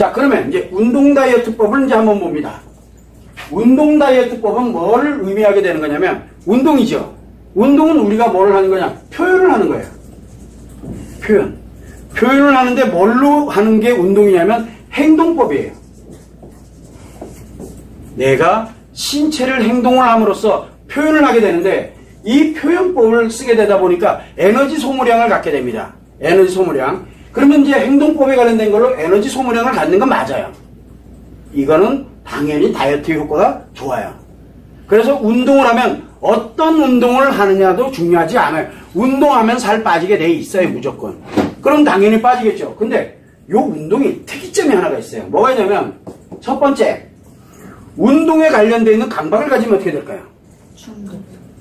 자, 그러면 이제 운동 다이어트법을 이제 한번 봅니다. 운동 다이어트법은 뭘 의미하게 되는 거냐면, 운동이죠. 운동은 우리가 뭘 하는 거냐? 표현을 하는 거예요. 표현을 하는데 뭘로 하는 게 운동이냐면 행동법이에요. 내가 신체를 행동을 함으로써 표현을 하게 되는데, 이 표현법을 쓰게 되다 보니까 에너지 소모량을 갖게 됩니다. 에너지 소모량. 그러면 이제 행동법에 관련된 걸로 에너지 소모량을 갖는 건 맞아요. 이거는 당연히 다이어트 효과가 좋아요. 그래서 운동을 하면 어떤 운동을 하느냐도 중요하지 않아요. 운동하면 살 빠지게 돼 있어요, 무조건. 그럼 당연히 빠지겠죠. 근데 요 운동이 특이점이 하나가 있어요. 뭐가 있냐면, 첫 번째, 운동에 관련되어 있는 강박을 가지면 어떻게 될까요?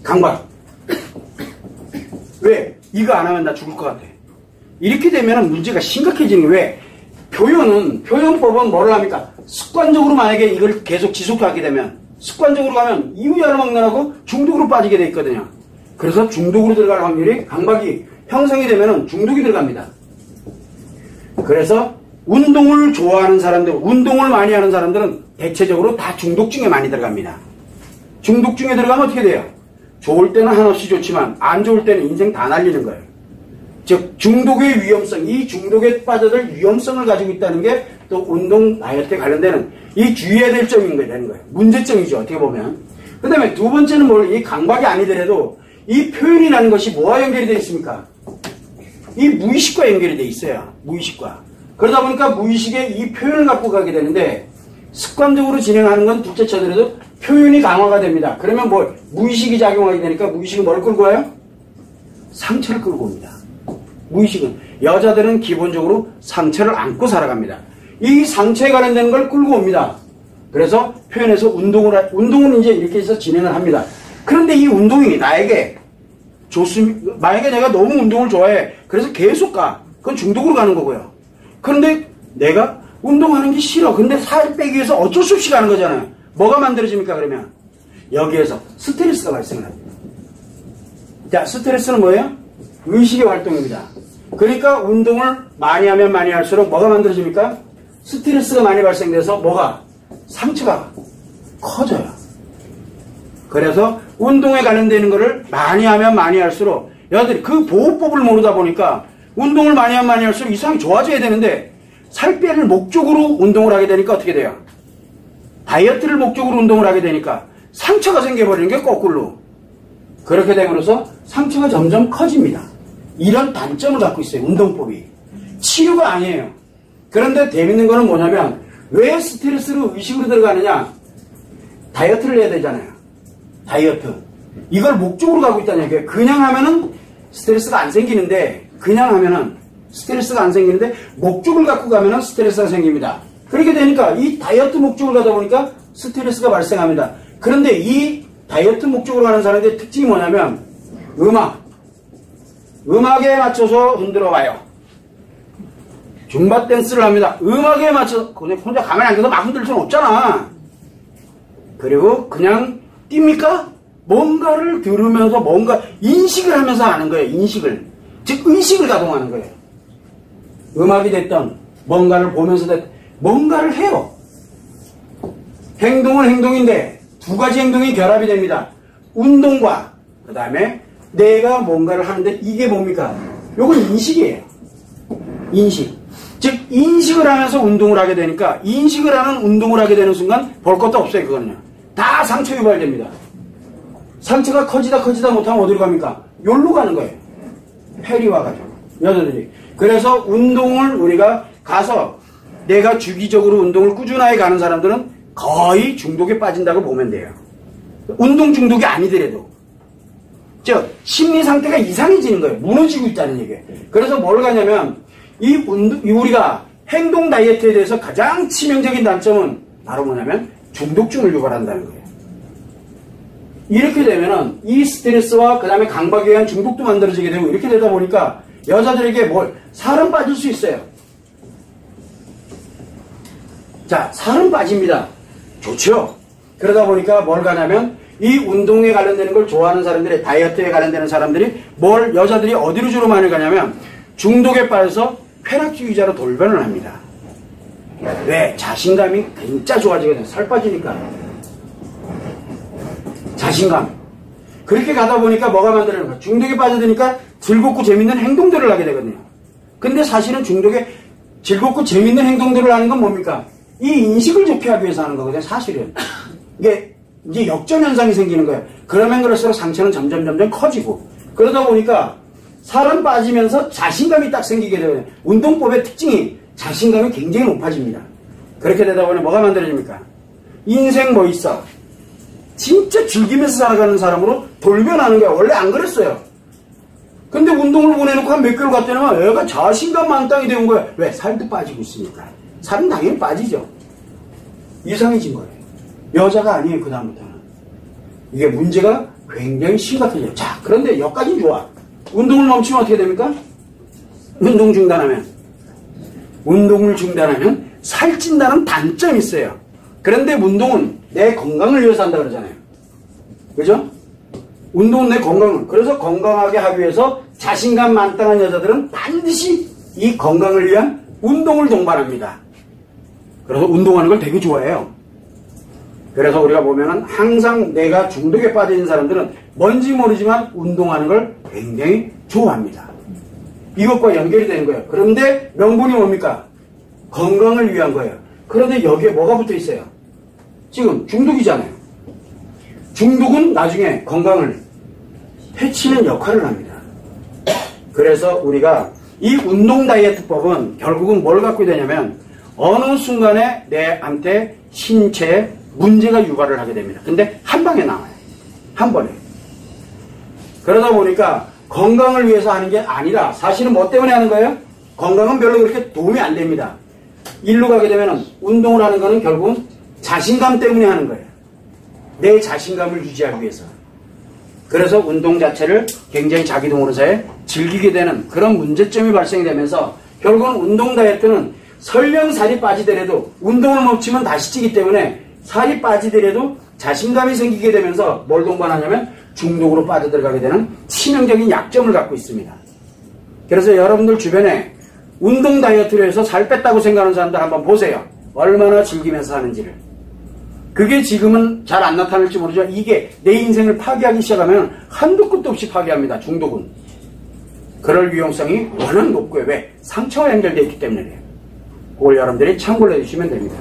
강박. 왜? 이거 안 하면 나 죽을 것 같아. 이렇게 되면 문제가 심각해지는 게 왜? 표현법은 뭐를 합니까? 습관적으로 만약에 이걸 계속 지속하게 되면, 습관적으로 가면 이후에 알아먹느라고 중독으로 빠지게 돼 있거든요. 그래서 중독으로 들어갈 확률이, 강박이 형성이 되면 중독이 들어갑니다. 그래서 운동을 좋아하는 사람들, 운동을 많이 하는 사람들은 대체적으로 다 중독증에 많이 들어갑니다. 중독증에 들어가면 어떻게 돼요? 좋을 때는 한없이 좋지만 안 좋을 때는 인생 다 날리는 거예요. 즉 중독의 위험성, 이 중독에 빠져들 위험성을 가지고 있다는 게 또 운동 다이어트에 관련되는 이 주의해야 될 점인 거예요. 되는 거예요. 문제점이죠. 어떻게 보면. 그 다음에 두 번째는 뭘, 이 강박이 아니더라도 이 표현이라는 것이 뭐와 연결이 되어 있습니까? 이 무의식과 연결이 되어 있어요. 무의식과. 그러다 보니까 무의식에 이 표현을 갖고 가게 되는데, 습관적으로 진행하는 건 둘째 쳐더라도 표현이 강화가 됩니다. 그러면 뭐 무의식이 작용하게 되니까 무의식은 뭘 끌고 와요? 상처를 끌고 옵니다. 무의식은. 여자들은 기본적으로 상처를 안고 살아갑니다. 이 상처에 관련된 걸 끌고 옵니다. 그래서 표현해서 운동은 이제 이렇게 해서 진행을 합니다. 그런데 이 운동이 나에게 좋습니다. 만약에 내가 너무 운동을 좋아해. 그래서 계속 가. 그건 중독으로 가는 거고요. 그런데 내가 운동하는 게 싫어. 근데 살 빼기 위해서 어쩔 수 없이 가는 거잖아요. 뭐가 만들어집니까, 그러면? 여기에서 스트레스가 발생을 합니다. 자, 스트레스는 뭐예요? 의식의 활동입니다. 그러니까 운동을 많이 하면 많이 할수록 뭐가 만들어집니까? 스트레스가 많이 발생돼서 뭐가? 상처가 커져요. 그래서 운동에 관련되는 거를 많이 하면 많이 할수록 여러분들이 그 보호법을 모르다 보니까 운동을 많이 하면 많이 할수록 이상이 좋아져야 되는데, 살 빼를 목적으로 운동을 하게 되니까 어떻게 돼요? 다이어트를 목적으로 운동을 하게 되니까 상처가 생겨버리는 게 거꾸로. 그렇게 됨으로써 상처가 점점 커집니다. 이런 단점을 갖고 있어요, 운동법이. 치료가 아니에요. 그런데 재밌는 거는 뭐냐면, 왜 스트레스로 의식으로 들어가느냐? 다이어트를 해야 되잖아요. 다이어트. 이걸 목적으로 가고 있다는 얘기예요. 그냥 하면은 스트레스가 안 생기는데, 목적을 갖고 가면은 스트레스가 생깁니다. 그렇게 되니까 이 다이어트 목적을 가다 보니까 스트레스가 발생합니다. 그런데 이 다이어트 목적으로 가는 사람들의 특징이 뭐냐면, 음악에 맞춰서 흔들어 봐요. 줌바 댄스를 합니다. 음악에 맞춰서, 그냥 혼자 가만히 앉아서 막 흔들 수는 없잖아. 그리고 그냥 뜁니까? 뭔가를 들으면서 뭔가 인식을 하면서 하는 거예요. 인식을. 즉 의식을 가동하는 거예요. 음악이 됐던 뭔가를 보면서 됐던 뭔가를 해요. 행동은 행동인데 두 가지 행동이 결합이 됩니다. 운동과 그 다음에 내가 뭔가를 하는데 이게 뭡니까? 요건 인식이에요. 인식. 즉 인식을 하면서 운동을 하게 되니까, 인식을 하는 운동을 하게 되는 순간 볼 것도 없어요. 그거는요. 다 상처 유발됩니다. 상처가 커지다 못하면 어디로 갑니까? 여기로 가는 거예요. 폐리 와가지고 여자들이. 그래서 운동을 우리가 가서 내가 주기적으로 운동을 꾸준하게 가는 사람들은 거의 중독에 빠진다고 보면 돼요. 운동 중독이 아니더라도. 즉 심리 상태가 이상해지는 거예요. 무너지고 있다는 얘기예요. 그래서 뭘 가냐면, 우리가 행동 다이어트에 대해서 가장 치명적인 단점은 바로 뭐냐면 중독증을 유발한다는 거예요. 이렇게 되면은 이 스트레스와 그 다음에 강박에 의한 중독도 만들어지게 되고, 이렇게 되다 보니까 여자들에게 살은 빠질 수 있어요. 자, 살은 빠집니다. 좋죠. 그러다 보니까 뭘 가냐면, 이 운동에 관련되는 걸 좋아하는 사람들이, 다이어트에 관련되는 사람들이 여자들이 어디로 주로 많이 가냐면 중독에 빠져서 쾌락주의자로 돌변을 합니다. 왜? 자신감이 진짜 좋아지거든요. 살 빠지니까. 자신감. 그렇게 가다 보니까 뭐가 만들어지는 거야? 중독에 빠져드니까 즐겁고 재밌는 행동들을 하게 되거든요. 근데 사실은 중독에 즐겁고 재밌는 행동들을 하는 건 뭡니까? 이 인식을 좋게 하기 위해서 하는 거거든요. 사실은. 이게 이제 역전 현상이 생기는 거예요. 그러면 그럴수록 상처는 점점 커지고 그러다 보니까 살은 빠지면서 자신감이 딱 생기게 되거든요. 운동법의 특징이 자신감이 굉장히 높아집니다. 그렇게 되다 보니 뭐가 만들어집니까? 인생 뭐 있어? 진짜 즐기면서 살아가는 사람으로 돌변하는 거야. 원래 안 그랬어요. 근데 운동을 보내놓고 한 몇 개월 갔더니 애가 자신감 만땅이 되는 거야. 왜? 살도 빠지고 있으니까. 살은 당연히 빠지죠. 이상해진 거예요. 여자가 아니에요. 그 다음부터는. 이게 문제가 굉장히 심각해져요. 자, 그런데 여기까지는 좋아. 운동을 멈추면 어떻게 됩니까? 운동을 중단하면 살찐다는 단점이 있어요. 그런데 운동은 내 건강을 위해서 한다 그러잖아요. 그죠? 운동은 내 건강을. 그래서 건강하게 하기 위해서 자신감 만땅한 여자들은 반드시 이 건강을 위한 운동을 동반합니다. 그래서 운동하는 걸 되게 좋아해요. 그래서 우리가 보면은 항상 내가 중독에 빠진 사람들은 뭔지 모르지만 운동하는 걸 굉장히 좋아합니다. 이것과 연결이 되는 거예요. 그런데 명분이 뭡니까? 건강을 위한 거예요. 그런데 여기에 뭐가 붙어 있어요? 지금 중독이잖아요. 중독은 나중에 건강을 해치는 역할을 합니다. 그래서 우리가 이 운동 다이어트법은 결국은 뭘 갖고 되냐면 어느 순간에 내한테 신체에 문제가 유발을 하게 됩니다. 근데 한 방에 나와요. 한 번에. 그러다 보니까 건강을 위해서 하는 게 아니라 사실은 뭐 때문에 하는 거예요? 건강은 별로 그렇게 도움이 안 됩니다. 일로 가게 되면 운동을 하는 거는 결국은 자신감 때문에 하는 거예요. 내 자신감을 유지하기 위해서. 그래서 운동 자체를 굉장히 자기동으로서의 즐기게 되는 그런 문제점이 발생되면서 결국은 운동 다이어트는 설령 살이 빠지더라도 운동을 멈추면 다시 찌기 때문에 살이 빠지더라도 자신감이 생기게 되면서 뭘 동반하냐면 중독으로 빠져들어가게 되는 치명적인 약점을 갖고 있습니다. 그래서 여러분들 주변에 운동 다이어트를 해서 살 뺐다고 생각하는 사람들 한번 보세요. 얼마나 즐기면서 사는지를. 그게 지금은 잘 안 나타날지 모르지만 이게 내 인생을 파괴하기 시작하면 한도 끝도 없이 파괴합니다. 중독은. 그럴 위험성이 워낙 높고요. 왜? 상처와 연결되어 있기 때문에 그래요. 그걸 여러분들이 참고를 해주시면 됩니다.